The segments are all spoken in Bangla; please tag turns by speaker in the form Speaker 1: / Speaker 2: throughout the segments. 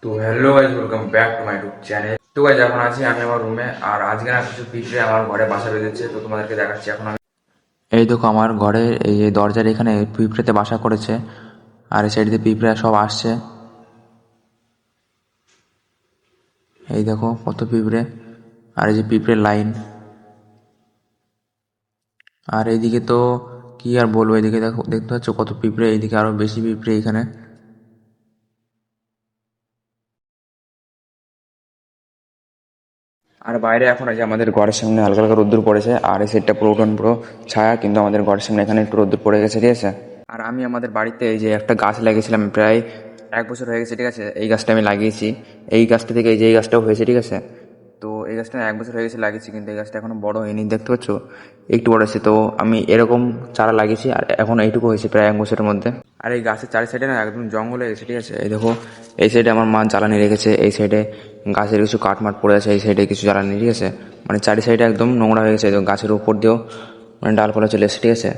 Speaker 1: তো hello guys, welcome back to my YouTube channel. তো গাইজ, এখন আছি আমি আমার রুমে। আর আজকে না কিছু পিঁপড়ে আমার ঘরে বাসা বেঁধেছে, তো তোমাদেরকে দেখাচ্ছি এখন আমি। এই দেখো আমার ঘরে এই যে দরজার এখানে পিঁপড়েতে বাসা করেছে। আর এই সাইড দিয়ে পিঁপড়ে সব আসছে। এই দেখো কত পিঁপড়ে, আর এই যে পিঁপড়ের লাইন। আর এইদিকে তো কি আর বলবো, এইদিকে দেখো, দেখতে পাচ্ছ কত পিঁপড়ে, এইদিকে আরো বেশি পিঁপড়ে এখানে। আর বাইরে এখন এই যে আমাদের ঘরের সামনে হালকা হালকা রোদ্দুর পড়েছে, আর এই সাইডটা পুরো পুরো ছায়া, কিন্তু আমাদের ঘরের সামনে এখানে একটু রোদ্দুর পড়ে গেছে, ঠিক আছে। আর আমি আমাদের বাড়িতে এই যে একটা গাছ লাগিয়েছিলাম, প্রায় 1 বছর হয়ে গেছে, ঠিক আছে। এই গাছটা আমি লাগিয়েছি, এই গাছটা থেকে এই যে এই গাছটাও হয়েছে, ঠিক আছে। তো এই গাছটা 1 বছর হয়ে গেছে লাগিয়েছি, কিন্তু এই গাছটা এখনো বড় হয়নি, দেখতে পাচ্ছ একটু বড় হয়েছে। তো আমি এরকম চারা লাগিয়েছি, আর এখন এইটুকু হয়েছে প্রায় 1 বছরের মধ্যে। আর এই গাছের চারি সাইডে না একদম জঙ্গল হয়ে গেছে, ঠিক আছে। এই দেখো এই সাইডে আমার মা জ্বালানি রেখেছে, এই সাইডে গাছের কিছু কাঠমাট পড়ে আছে, এই সাইডে কিছু জ্বালানি, ঠিক আছে। মানে চারি সাইডে একদম নোংরা হয়ে গেছে, গাছের উপর দিয়েও মানে ডালপালা চলে এসেছে, ঠিক আছে।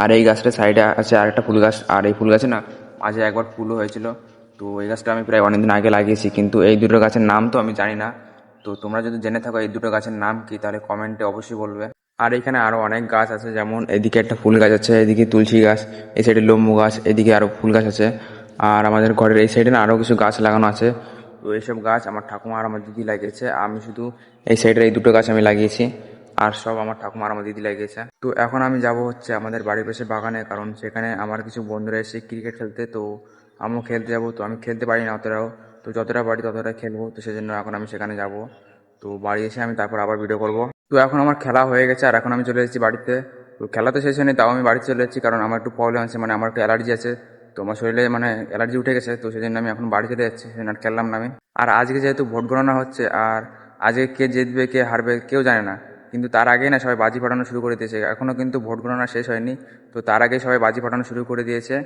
Speaker 1: আর এই গাছটার সাইডে আছে আরেকটা ফুল গাছ, আর এই ফুল গাছে না মাঝে একবার ফুলও হয়েছিল। তো এই গাছটা আমি প্রায় অনেকদিন আগে লাগিয়েছি, কিন্তু এই দুটো গাছের নাম তো আমি জানি না। তো তোমরা যদি জেনে থাকো এই দুটো গাছের নাম কি, তাহলে কমেন্টে অবশ্যই বলবে। আর এখানে আরো অনেক গাছ আছে, যেমন এদিকে একটা ফুল গাছ আছে, এদিকে তুলসী গাছ, এই সাইডে লম্বু গাছ, এদিকে আরো ফুল গাছ আছে। আর আমাদের ঘরের এই সাইডে না আরো কিছু গাছ লাগানো আছে। তো এইসব গাছ আমার ঠাকুমা আর আমার দিদি লাগিয়েছে, আমি শুধু এই সাইডের এই দুটো গাছ আমি লাগিয়েছি। আর সব আমার ঠাকুমা আর আমার দিদি লাগিয়েছে। তো এখন আমি যাব হচ্ছে আমাদের বাড়ির পাশে বাগানে, কারণ সেখানে আমার কিছু বন্ধুরা এসে ক্রিকেট খেলতে। তো আমিও খেলতে যাব, তো আমি খেলতে পারি না অতটাও, তো যতটা পারি ততটা খেলবো। তো সেজন্য এখন আমি সেখানে যাব। তো বাড়ি এসে আমি তারপর আবার ভিডিও করব। তো এখন আমার খেলা হয়ে গেছে, আর এখন আমি চলে এসেছি বাড়িতে। তো খেলা তো শেষ হয়নি, তাও আমি বাড়িতে চলে এসেছি, কারণ আমার একটু প্রবলেম আছে, মানে আমার একটু অ্যালার্জি আছে। তো আমার শরীরে মানে অ্যালার্জি উঠে গেছে, তো সেজন্য আমি এখন বাড়ি চলে যাচ্ছি, সেজন্য আর খেললাম না আমি। আর আজকে যেহেতু ভোট গণনা হচ্ছে, আর আজকে কে জিতবে কে হারবে কেউ জানে না, কিন্তু তার আগেই না সবাই বাজি ফাটানো শুরু করে দিয়েছে। এখনও কিন্তু ভোট গণনা শেষ হয়নি, তো তার আগেই সবাই বাজি ফাটানো শুরু করে দিয়েছে।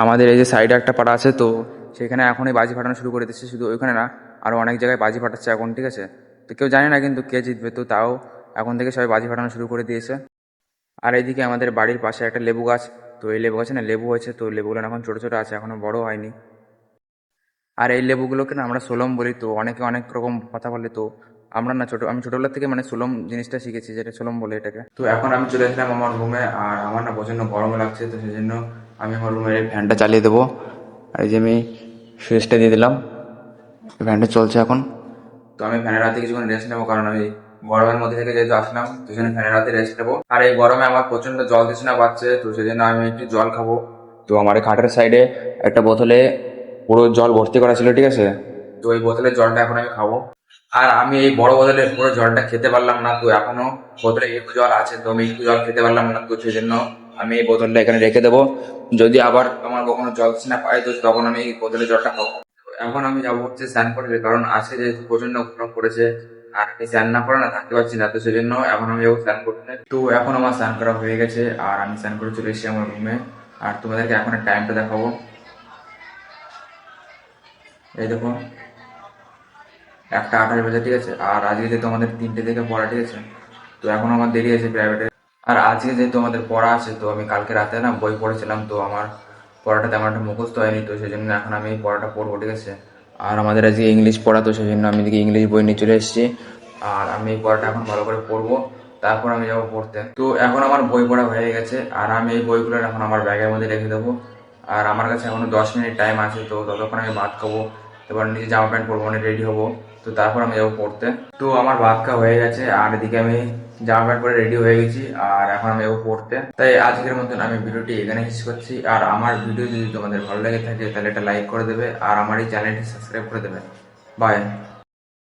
Speaker 1: আমাদের এই যে সাইডে একটা পাড়া আছে, তো সেখানে এখনই বাজি ফাটানো শুরু করে দিয়েছে। শুধু ওইখানে না, আরও অনেক জায়গায় বাজি ফাটাচ্ছে এখন, ঠিক আছে। তো কেউ জানে না কিন্তু কে জিতবে, তো তাও এখন থেকে সবাই বাজি ফাটানো শুরু করে দিয়েছে। আর এইদিকে আমাদের বাড়ির পাশে একটা লেবু গাছ, তো এই লেবু গাছে না লেবু হয়েছে, তো লেবুগুলো এখন ছোটো ছোটো আছে, এখনও বড় হয়নি। আর এই লেবুগুলোকে না আমরা সোলম বলি, তো অনেকে অনেক রকম কথা বলে। তো আমরা না আমি ছোটবেলা থেকে মানে সোলম জিনিসটা শিখেছি, যেটা সোলম বলে এটাকে। তো এখন আমি চলে এসেছিলাম আমার রুমে, আর আমার না প্রচণ্ড গরম লাগছে, তো সেই জন্য আমি আমার রুমের এই ফ্যানটা চালিয়ে দেবো। আর এই যে আমি সুইচটা দিয়ে দিলাম, ফ্যানটা চলছে এখন। তো আমি ফ্যানের হাতে কিছুক্ষণ রেস্ট নেবো, কারণ আমি গরমের মধ্যে থেকে যেহেতু আসলাম, তো সেজন্য ফ্যানের হাতে রেস্ট নেবো। আর এই গরমে আমার প্রচন্ড জল তৃষ্ণা পাচ্ছে, তো সেই জন্য আমি একটু জল খাবো। তো আমার এই খাটের সাইডে একটা বোতলে পুরো জল ভর্তি করা ছিল, ঠিক আছে। তো এই বোতলের জলটা এখন আমি খাবো। আর আমি এই বড় বোতলে পুরো জলটা খেতে পারলাম না, তো এখনো বোতলে একটু জল আছে, তো আমি একটু জল খেতে পারলাম না, তো সেই জন্য আমি এই বোতলটা এখানে রেখে দেবো। যদি আবার আমার কখনো জল তৃষ্ণা পাই, তো তখন আমি এই বোতলের জলটা খাবো। এখন আমি যাবো হচ্ছে স্নান করতে, কারণ আজকে যেহেতু প্রচন্ড গরম পড়েছে, আর আমি স্নান না করে না থাকতে পারছি না, তো সেজন্য এখন আমি যাবো স্নান করতে। তো এখন আমার স্নান করা হয়ে গেছে, আর আমি স্নান করে চলে এসেছি আমার রুমে। আর তোমাদেরকে এখন টাইমটা দেখাবো, এই দেখো 1:28 বাজে, ঠিক আছে। আর আজকে যেহেতু আমাদের 3টে থেকে পড়া, ঠিক আছে, তো এখন আমার দেরি আছে প্রাইভেটে। আর আজকে যেহেতু আমাদের পড়া আছে, তো আমি কালকে রাতে না বই পড়েছিলাম, তো আমার পড়াটা তেমন একটা মুখস্থ হয়নি, তো সেই জন্য এখন আমি এই পড়াটা পড়বো, ঠিক আছে। আর আমাদের আজকে ইংলিশ পড়া, তো সেই জন্য আমি দিকে ইংলিশ বই নিয়ে চলে এসেছি। আর আমি এই পড়াটা এখন ভালো করে পড়বো, তারপর আমি যাবো পড়তে। তো এখন আমার বই পড়া হয়ে গেছে, আর আমি এই বইগুলো এখন আমার ব্যাগের মধ্যে রেখে দেবো। আর আমার কাছে এখনো 10 মিনিট টাইম আছে, তো ততক্ষণ আমি ভাত খাবো, এবার নিজে জামা প্যান্ট পরবো, মানে রেডি হবো। তো তারপর আমি যাবো পড়তে। তো আমার ভাত খাওয়া হয়ে গেছে, আর এদিকে আমি জামা প্যান্ট পরে রেডি হয়ে গেছি, আর এখন আমি যাবো পড়তে। তাই আজকের মতন আমি ভিডিওটি এখানে শেষ করছি। আর আমার ভিডিও যদি তোমাদের ভালো লেগে থাকে, তাহলে একটা লাইক করে দেবে, আর আমার এই চ্যানেলটি সাবস্ক্রাইব করে দেবে। বাই।